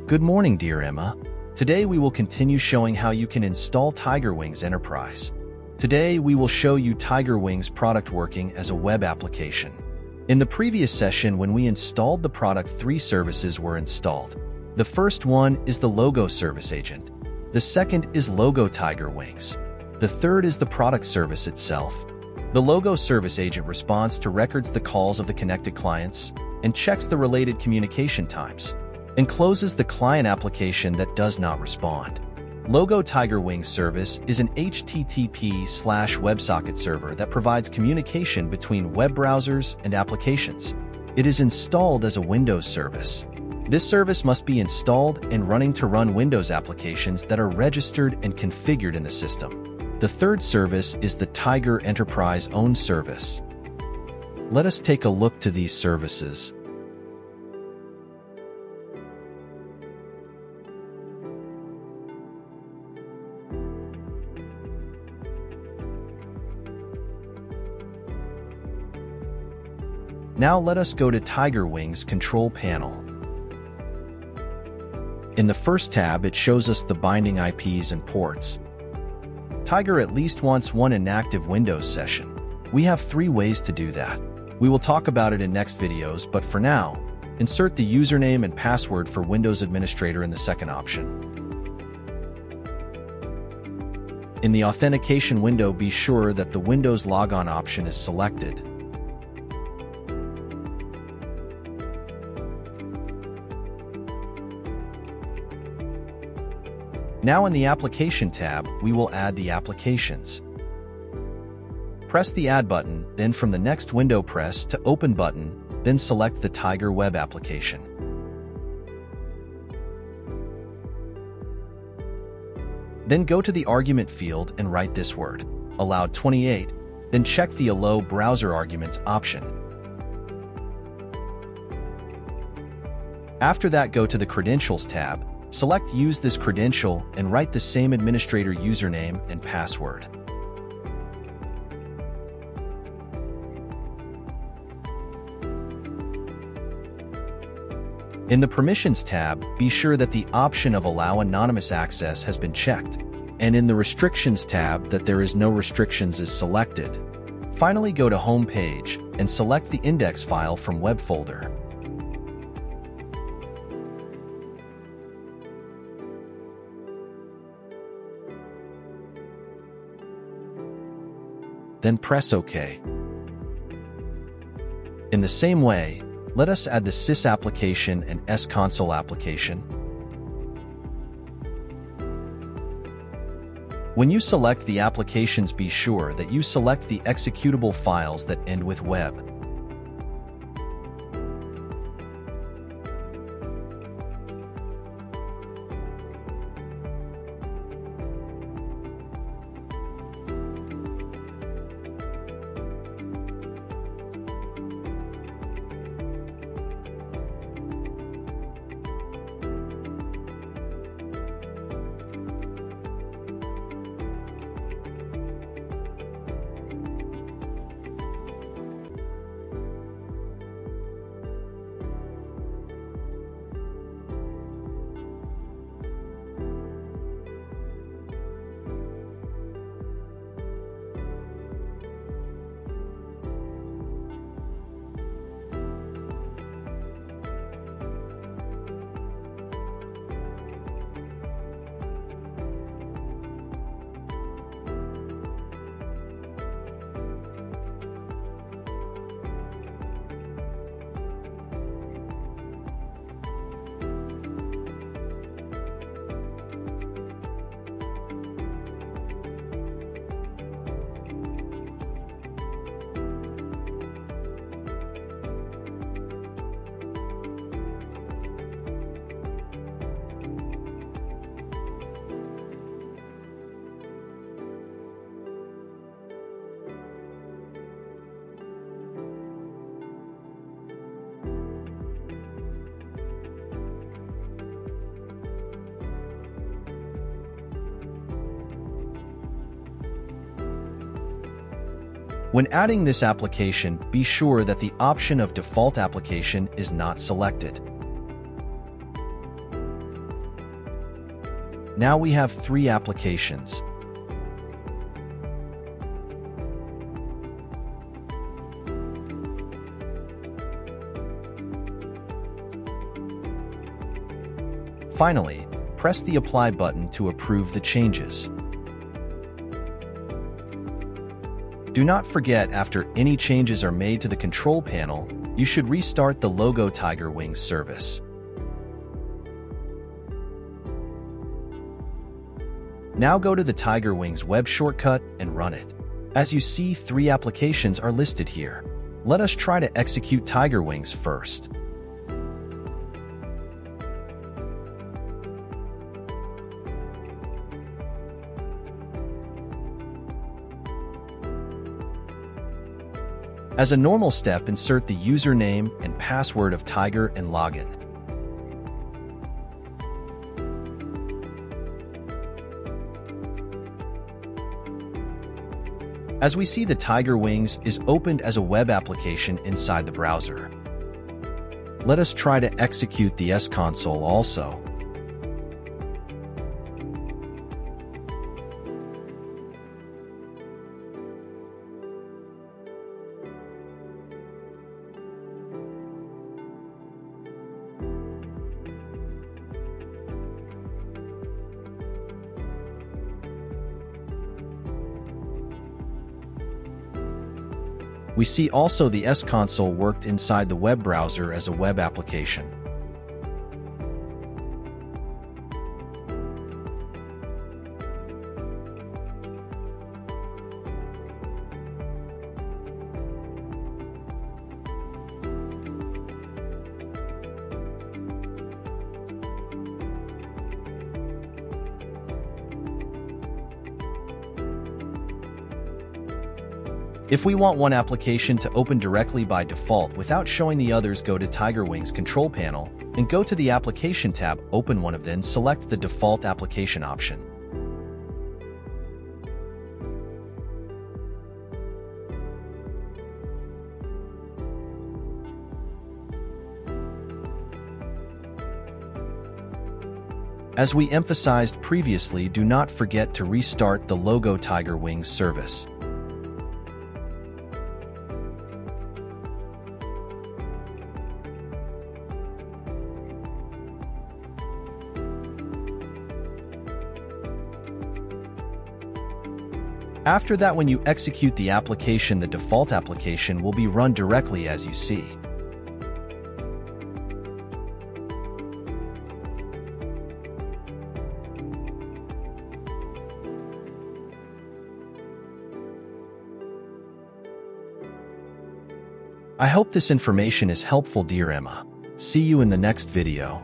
Good morning, dear Emma. Today we will continue showing how you can install TigerWings Enterprise. Today we will show you TigerWings product working as a web application. In the previous session, when we installed the product, 3 services were installed. The first one is the Logo Service Agent. The second is Logo TigerWings. The third is the product service itself. The Logo Service Agent responds to records the calls of the connected clients and checks the related communication times, and closes the client application that does not respond. Logo TigerWings service is an HTTP/WebSocket server that provides communication between web browsers and applications. It is installed as a Windows service. This service must be installed and running to run Windows applications that are registered and configured in the system. The third service is the Tiger Enterprise owned service. Let us take a look to these services. Now let us go to TigerWings control panel. In the first tab, it shows us the binding IPs and ports. Tiger at least wants one inactive Windows session. We have 3 ways to do that. We will talk about it in next videos, but for now, insert the username and password for Windows Administrator in the second option. In the authentication window, be sure that the Windows Logon option is selected. Now in the Application tab, we will add the applications. Press the Add button, then from the next window press to Open button, then select the Tiger Web application. Then go to the argument field and write this word, allowed 28, then check the Allow Browser Arguments option. After that, go to the Credentials tab, select Use this credential and write the same administrator username and password. In the Permissions tab, be sure that the option of Allow Anonymous Access has been checked, and in the Restrictions tab that there is no restrictions is selected. Finally, go to Home page and select the index file from Web folder. Then press OK. In the same way, let us add the Sys application and S-Console application. When you select the applications, be sure that you select the executable files that end with web. When adding this application, be sure that the option of default application is not selected. Now we have 3 applications. Finally, press the Apply button to approve the changes. Do not forget, after any changes are made to the control panel, you should restart the Logo Tiger Wings service. Now go to the Tiger Wings web shortcut and run it. As you see, 3 applications are listed here. Let us try to execute Tiger Wings first. As a normal step, insert the username and password of Tiger and login. As we see, the Tiger Wings is opened as a web application inside the browser. Let us try to execute the S-console also. We see also the S-console worked inside the web browser as a web application. If we want one application to open directly by default without showing the others, go to Tiger Wings control panel and go to the Application tab, open one of them, select the default application option. As we emphasized previously, do not forget to restart the Logo Tiger Wings service. After that, when you execute the application, the default application will be run directly as you see. I hope this information is helpful, dear Emma. See you in the next video.